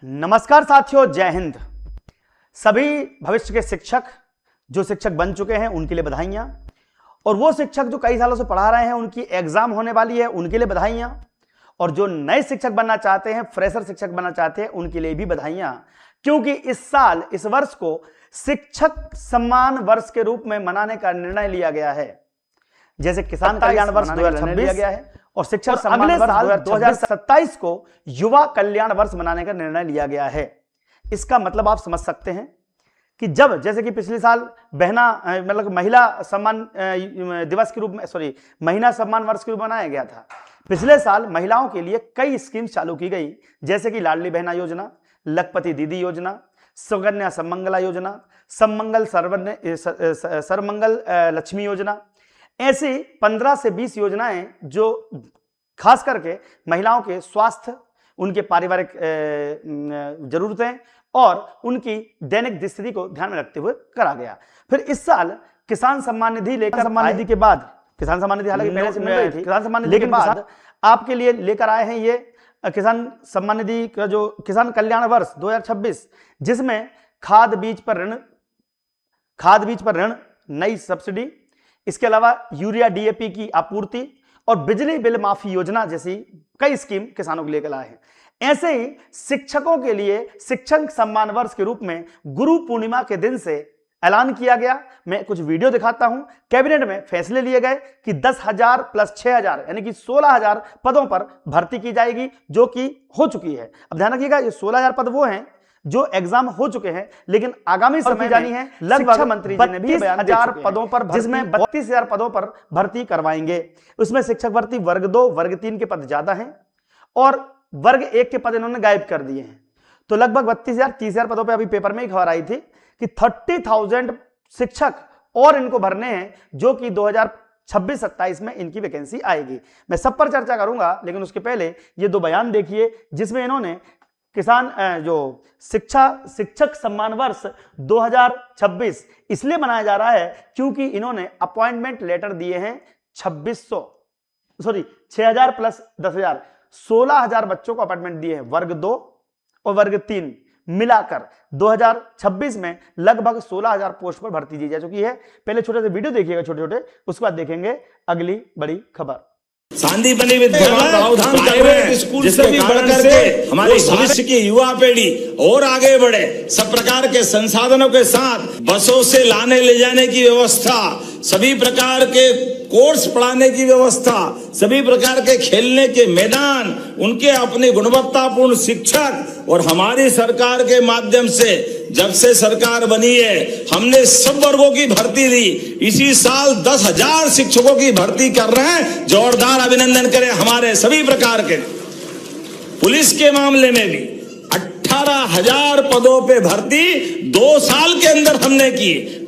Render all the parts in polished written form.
नमस्कार साथियों, जय हिंद। सभी भविष्य के शिक्षक जो शिक्षक बन चुके हैं उनके लिए बधाइयां, और वो शिक्षक जो कई सालों से पढ़ा रहे हैं उनकी एग्जाम होने वाली है उनके लिए बधाइयां, और जो नए शिक्षक बनना चाहते हैं, फ्रेशर शिक्षक बनना चाहते हैं, उनके लिए भी बधाइयां। क्योंकि इस वर्ष को शिक्षक सम्मान वर्ष के रूप में मनाने का निर्णय लिया गया है। जैसे किसान कल्याण वर्ष 2026 लिया गया है और शिक्षक सम्मान अगले साल 2027 को युवा कल्याण वर्ष मनाने का निर्णय लिया गया है। इसका मतलब आप समझ सकते हैं कि जब जैसे कि पिछले साल महिला सम्मान दिवस के रूप में महीना सम्मान वर्ष के रूप में मनाया गया था। पिछले साल महिलाओं के लिए कई स्कीम्स चालू की गई, जैसे कि लाडली बहना योजना, लखपति दीदी योजना, सुकन्या समंगला योजना, सरमंगल लक्ष्मी योजना। ऐसी 15 से 20 योजनाएं जो खास करके महिलाओं के स्वास्थ्य, उनके पारिवारिक जरूरतें और उनकी दैनिक स्थिति को ध्यान में रखते हुए करा गया। फिर इस साल किसान सम्मान निधि लेकर सम्मान निधि के बाद, किसान सम्मान निधि हालांकि पहले से मिल रही थी, किसान सम्मान निधि के बाद आपके लिए लेकर आए हैं ये किसान सम्मान निधि का जो किसान कल्याण वर्ष 2026, जिसमें खाद बीज पर ऋण, नई सब्सिडी, इसके अलावा यूरिया डीएपी की आपूर्ति और बिजली बिल माफी योजना जैसी कई स्कीम किसानों के लिए लाए हैं। ऐसे ही शिक्षकों के लिए शिक्षक सम्मान वर्ष के रूप में गुरु पूर्णिमा के दिन से ऐलान किया गया। मैं कुछ वीडियो दिखाता हूं। कैबिनेट में फैसले लिए गए कि 10,000 प्लस 6,000 यानी कि 16,000 पदों पर भर्ती की जाएगी, जो कि हो चुकी है। अब ध्यान रखिएगा, ये 16,000 पद वो हैं जो एग्जाम हो चुके हैं, लेकिन आगामी समय जानी है लगभग मंत्री जी ने भी 32,000 पदों पर, जिसमें 32,000 पदों पर भर्ती करवाएंगे। उसमें शिक्षक भर्ती वर्ग 2, वर्ग 3 के पद ज्यादा हैं और वर्ग 1 के पद इन्होंने गायब कर दिए हैं। तो लगभग 32,000-30,000 पदों पर अभी पेपर में ही खबर आई थी कि 30,000 शिक्षक और इनको भरने हैं, जो कि 2026-27 में इनकी वैकेंसी आएगी। मैं सब पर चर्चा करूंगा, लेकिन उसके पहले ये 2 बयान देखिए, जिसमें इन्होंने जो शिक्षक सम्मान वर्ष 2026 इसलिए मनाया जा रहा है क्योंकि इन्होंने अपॉइंटमेंट लेटर दिए हैं 6,000 प्लस 10,000, 16,000 बच्चों को अपॉइंटमेंट दिए हैं वर्ग 2 और वर्ग 3 मिलाकर। 2026 में लगभग 16,000 पोस्ट पर भर्ती दी जा चुकी है। पहले छोटे से वीडियो देखिएगा, छोटे-छोटे, उसके बाद देखेंगे अगली बड़ी खबर। सांदीपनि विद्यमान प्रावधान कर रहे हैं, जिससे भी बढ़कर के हमारे भविष्य की युवा पीढ़ी और आगे बढ़े। सब प्रकार के संसाधनों के साथ बसों से लाने ले जाने की व्यवस्था, सभी प्रकार के कोर्स पढ़ाने की व्यवस्था, सभी प्रकार के खेलने के मैदान, उनके अपने गुणवत्तापूर्ण शिक्षक, और हमारी सरकार के माध्यम से जब से सरकार बनी है हमने सब वर्गों की भर्ती दी। इसी साल 10,000 शिक्षकों की भर्ती कर रहे हैं। जोरदार अभिनंदन करें हमारे सभी प्रकार के। पुलिस के मामले में भी 18,000 पदों पे भर्ती 2 साल के अंदर हमने की।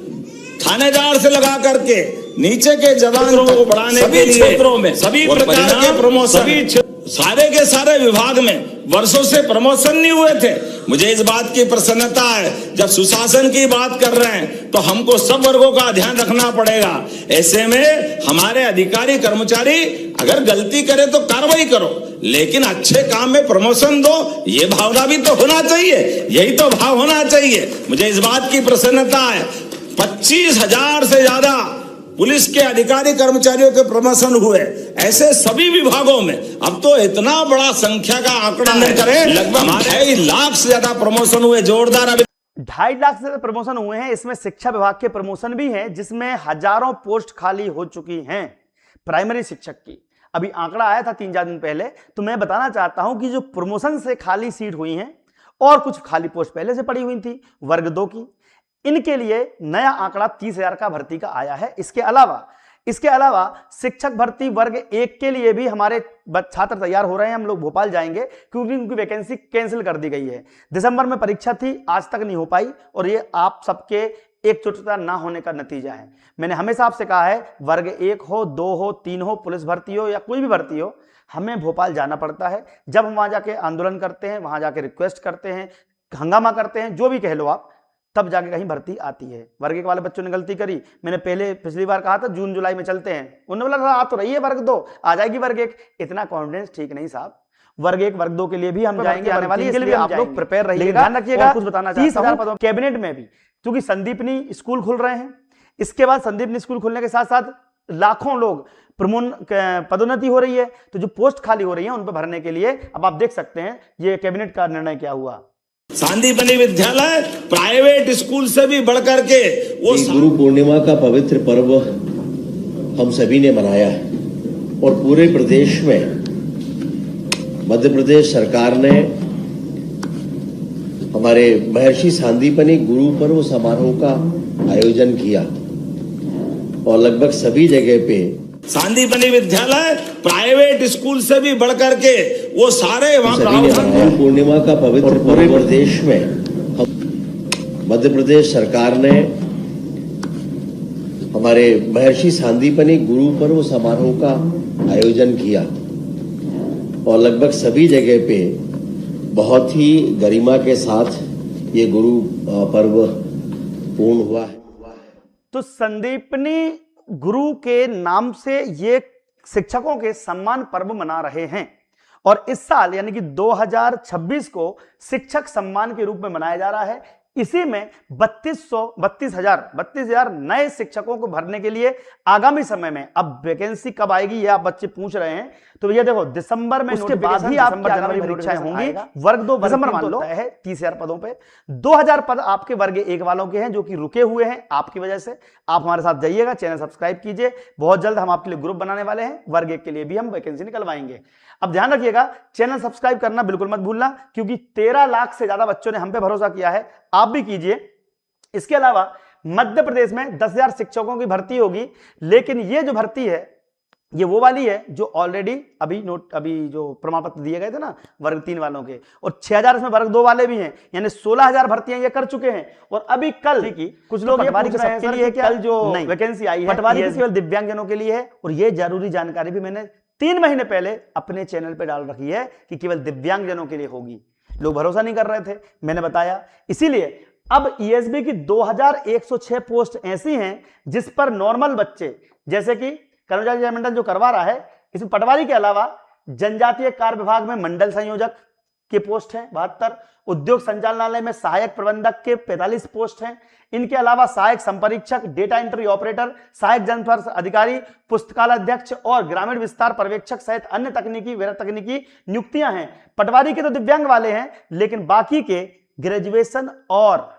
थानेदार से लगा करके नीचे के जवानों को बढ़ाने के लिए क्षेत्रों में सभी प्रकार के प्रमोशन, सारे के सारे विभाग में वर्षों से प्रमोशन नहीं हुए थे। मुझे इस बात की प्रसन्नता है, जब सुशासन की बात कर रहे हैं तो हमको सब वर्गों का ध्यान रखना पड़ेगा। ऐसे में हमारे अधिकारी कर्मचारी अगर गलती करे तो कार्रवाई करो, लेकिन अच्छे काम में प्रमोशन दो, ये भावना भी तो होना चाहिए। यही तो भाव होना चाहिए। मुझे इस बात की प्रसन्नता है, 25,000 से ज्यादा पुलिस के अधिकारी कर्मचारियों के प्रमोशन हुए। ऐसे सभी विभागों में अब तो इतना बड़ा संख्या का आंकड़ा नहीं करें, लगभग 2.5 लाख से ज्यादा प्रमोशन हुए। जोरदार 2.5 लाख से ज्यादा प्रमोशन हुए हैं। इसमें शिक्षा विभाग के प्रमोशन भी हैं, जिसमें हजारों पोस्ट खाली हो चुकी हैं प्राइमरी शिक्षक की। अभी आंकड़ा आया था 3-4 दिन पहले, तो मैं बताना चाहता हूं कि जो प्रमोशन से खाली सीट हुई हैं और कुछ खाली पोस्ट पहले से पड़ी हुई थी वर्ग 2 की, इनके लिए नया आंकड़ा 30,000 का भर्ती का आया है। इसके अलावा शिक्षक भर्ती वर्ग 1 के लिए भी हमारे छात्र तैयार हो रहे हैं। हम लोग भोपाल जाएंगे क्योंकि उनकी वैकेंसी कैंसिल कर दी गई है। दिसंबर में परीक्षा थी, आज तक नहीं हो पाई, और ये आप सबके एकजुटता ना होने का नतीजा है। मैंने हमेशा आपसे कहा है, वर्ग 1 हो, 2 हो, 3 हो, पुलिस भर्ती हो या कोई भी भर्ती हो, हमें भोपाल जाना पड़ता है। जब हम वहां जाके आंदोलन करते हैं, वहां जाके रिक्वेस्ट करते हैं, हंगामा करते हैं, जो भी कह लो आप, तब जाके कहीं भर्ती आती है। वर्ग 1 वाले बच्चों ने गलती करी, मैंने पिछली बार कहा था जून जुलाई में चलते हैं, उन्होंने बोला आ तो रही है वर्ग 2, आ जाएगी वर्ग 1। इतना कॉन्फिडेंस ठीक नहीं साहब। वर्ग 1 वर्ग 2 के लिए भी हम जाएंगे आने वाली, इसके लिए आप लोग प्रिपेयर रहिएगा। ध्यान रखिएगा, कुछ बताना चाहता हूं, 30,000 पदों कैबिनेट में भी, क्योंकि संदीपनी स्कूल खुल रहे हैं, इसके बाद संदीपनी स्कूल खुलने के साथ साथ लाखों लोग पदोन्नति हो रही है, तो जो पोस्ट खाली हो रही है उन पर भरने के लिए अब आप देख सकते हैं ये कैबिनेट का निर्णय क्या हुआ। संदीपनी विद्यालय प्राइवेट स्कूल से भी बढ़कर के वो गुरु पूर्णिमा का पवित्र पर्व हम सभी ने मनाया है और पूरे प्रदेश में मध्य प्रदेश सरकार ने हमारे महर्षि सांदीपनि गुरु पर्व समारोह का आयोजन किया और लगभग सभी जगह पे संदीपनी विद्यालय प्राइवेट स्कूल से भी बढ़कर के वो सारे वहां गुरु पूर्णिमा का पवित्र पूरे प्रदेश में मध्य प्रदेश सरकार ने हमारे महर्षि सांदीपनि गुरु पर्व समारोह का आयोजन किया और लगभग सभी जगह पे बहुत ही गरिमा के साथ ये गुरु पर्व पूर्ण हुआ है। तो संदीपनी गुरु के नाम से ये शिक्षकों के सम्मान पर्व मना रहे हैं और इस साल यानी कि 2026 को शिक्षक सम्मान के रूप में मनाया जा रहा है। इसी में 32,000 नए शिक्षकों को भरने के लिए आगामी समय में, अब वैकेंसी कब आएगी ये आप बच्चे पूछ रहे हैं, तो भैया देखो दिसंबर में, उसके बाद ही आपकी जनवरी में परीक्षाएं होंगी। वर्ग 2 दिसंबर मान लो है 30,000 पदों पे, 2,000 पद आपके वर्ग 1 वालों के हैं जो कि रुके हुए हैं आपकी वजह से। आप हमारे साथ जाइएगा, चैनल सब्सक्राइब कीजिए, बहुत जल्द हम आपके लिए ग्रुप बनाने वाले हैं, वर्ग 1 के लिए भी हम वैकेंसी निकलवाएंगे। अब ध्यान रखिएगा, चैनल सब्सक्राइब करना बिल्कुल मत भूलना, क्योंकि 13 लाख से ज्यादा बच्चों ने हम पे भरोसा किया है, आप भी कीजिए। इसके अलावा मध्य प्रदेश में 10,000 शिक्षकों की भर्ती होगी, लेकिन ये जो भर्ती है ये वो वाली है जो ऑलरेडी अभी जो प्रमाण पत्र दिए गए थे ना वर्ग 3 वालों के, और 6,000 इसमें वर्ग 2 वाले भी हैं, यानी 16,000 भर्तियां ये कर चुके हैं। और अभी कल कुछ लोग ये पूछ रहे हैं सर कि कल जो वैकेंसी आई है पटवारी की केवल दिव्यांगजनों के लिए है, और ये जरूरी जानकारी भी मैंने 3 महीने पहले अपने चैनल पे डाल रखी है कि केवल दिव्यांगजनों के लिए होगी। लोग भरोसा नहीं कर रहे थे, मैंने बताया। इसीलिए अब ईएसबी की 2106 पोस्ट ऐसी हैं जिस पर नॉर्मल बच्चे, जैसे कि कर्मचारी मंडल जो करवा रहा है, इसमें पटवारी के अलावा जनजातीय कार्य विभाग में मंडल संयोजक के पोस्ट हैं 72, उद्योग संचालनालय में सहायक प्रबंधक के 45 पोस्ट हैं। इनके अलावा सहायक संपरीक्षक, डेटा एंट्री ऑपरेटर, सहायक जनस्पर्श अधिकारी, पुस्तकालय अध्यक्ष और ग्रामीण विस्तार पर्यवेक्षक सहित अन्य तकनीकी गैर तकनीकी नियुक्तियां हैं। पटवारी के तो दिव्यांग वाले हैं, लेकिन बाकी के ग्रेजुएशन और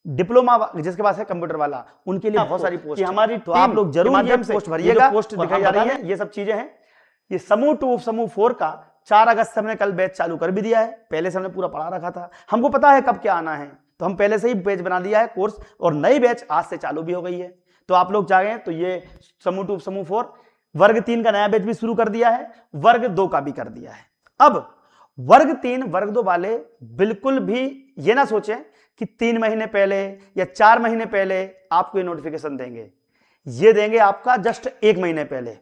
डिप्लोमा जिसके पास है कंप्यूटर वाला, उनके लिए बहुत सारी पोस्ट हमारी, तो आप लोग जरूर ये पोस्ट भरिएगा। पोस्ट दिखाई जा रही है, ये सब चीजें हैं। ये समूह 2 समूह 4 का 4 अगस्त से हमने कल बैच चालू कर भी दिया है। पहले से हमने पूरा पढ़ा रखा था, हमको पता है कब क्या आना है, तो हम पहले से ही बैच बना दिया है कोर्स, और नई बैच आज से चालू भी हो गई है। तो आप लोग चाहें तो ये समूह 2 समूह 4 वर्ग 3 का नया बैच भी शुरू कर दिया है, वर्ग 2 का भी कर दिया है। अब वर्ग 3 वर्ग 2 वाले बिल्कुल भी ये ना सोचें कि 3 महीने पहले या 4 महीने पहले आपको ये नोटिफिकेशन देंगे, ये देंगे आपका जस्ट 1 महीने पहले।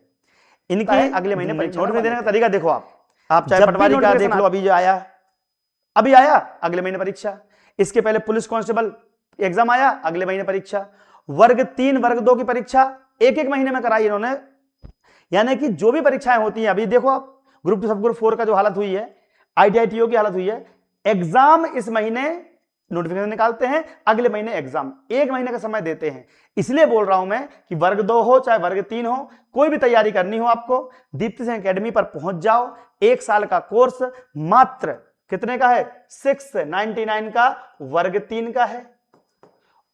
इनके अगले महीने परीक्षा नोटिफिकेशन देने का तरीका देखो, आप चाहे पटवारी का देख लो, अभी जो आया, अभी आया, अगले महीने परीक्षा। इसके पहले पुलिस कांस्टेबल एग्जाम आया, अगले महीने परीक्षा। वर्ग 3 वर्ग 2 की परीक्षा 1-1 महीने में कराई इन्होंने, यानी कि जो भी परीक्षाएं होती हैं, अभी देखो आप ग्रुप 2 सब ग्रुप 4 का जो हालत हुई है, ITITO की हालत हुई है, एग्जाम इस महीने नोटिफिकेशन निकालते हैं, अगले महीने एग्जाम, 1 महीने का समय देते हैं। इसलिए बोल रहा हूं मैं कि वर्ग 2 हो चाहे वर्ग 3 हो, कोई भी तैयारी करनी हो आपको, दीप्ति सिंह एकेडमी पर पहुंच जाओ। 1 साल का कोर्स मात्र कितने का है? 699 का वर्ग 3 का है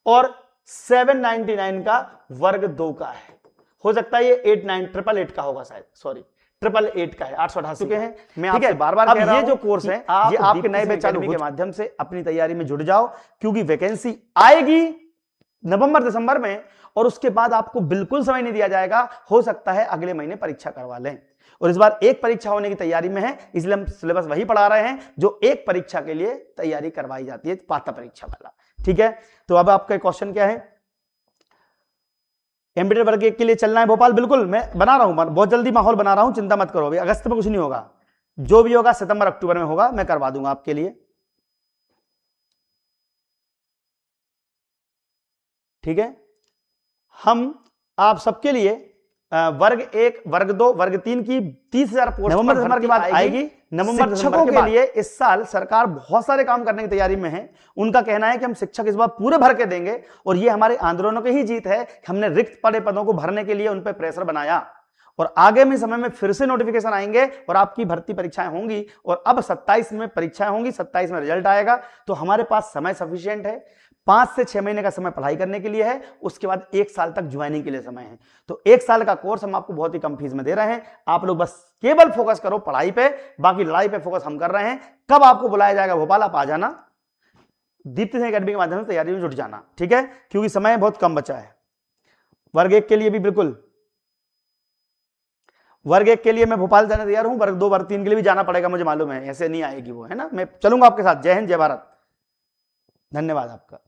और 799 का वर्ग 2 का है। हो सकता है ये 888 का होगा शायद, सॉरी 888 का है, 888 के हैं। मैं आपसे बार-बार कह रहा हूं, ये जो कोर्स है ये आपके नए बैच चालू के माध्यम से अपनी तैयारी में जुड़ जाओ, क्योंकि वैकेंसी आएगी नवंबर दिसंबर में, और उसके बाद आपको बिल्कुल समय नहीं दिया जाएगा। हो सकता है अगले महीने परीक्षा करवा लें, और इस बार एक परीक्षा होने की तैयारी में है, इसलिए हम सिलेबस वही पढ़ा रहे हैं जो एक परीक्षा के लिए तैयारी करवाई जाती है, पात्र परीक्षा वाला। ठीक है, तो अब आपका क्वेश्चन क्या है? एमपीटेड वर्ग 1 के लिए चलना है भोपाल, बिल्कुल मैं बना रहा हूं, बहुत जल्दी माहौल बना रहा हूं, चिंता मत करो। अभी अगस्त में कुछ नहीं होगा, जो भी होगा सितंबर अक्टूबर में होगा, मैं करवा दूंगा आपके लिए। ठीक है, हम आप सबके लिए वर्ग 1 वर्ग 2 वर्ग 3 की 30,000 पोस्ट नवंबर दिसंबर के बाद आएगी। नवंबर दिसंबर के लिए इस साल सरकार बहुत सारे काम करने की तैयारी में है। उनका कहना है कि हम शिक्षक इस बार पूरे भर के देंगे और ये हमारे आंदोलनों की ही जीत है कि हमने रिक्त पड़े पदों को भरने के लिए उन पर प्रेशर बनाया और आगामी समय में फिर से नोटिफिकेशन आएंगे और आपकी भर्ती परीक्षाएं होंगी और अब 27 में परीक्षाएं होंगी, 27 में रिजल्ट आएगा। तो हमारे पास समय सफिशिएंट है, 5 से 6 महीने का समय पढ़ाई करने के लिए है, उसके बाद 1 साल तक ज्वाइनिंग के लिए समय है। तो 1 साल का कोर्स हम आपको बहुत ही कम फीस में दे रहे हैं। आप लोग बस केवल फोकस करो पढ़ाई पे, बाकी लड़ाई पे फोकस हम कर रहे हैं। कब आपको बुलाया जाएगा भोपाल, आप आ जाना, दीप्ति सिंह अकेडमी के माध्यम से तैयारी में जुट जाना, ठीक है, क्योंकि समय बहुत कम बचा है। वर्ग 1 के लिए भी बिल्कुल, वर्ग 1 के लिए मैं भोपाल जाने तैयार हूं, वर्ग 2 वर्ग 3 के लिए भी जाना पड़ेगा, मुझे मालूम है, ऐसे नहीं आएगी वो, है ना। मैं चलूंगा आपके साथ। जय हिंद, जय भारत, धन्यवाद आपका।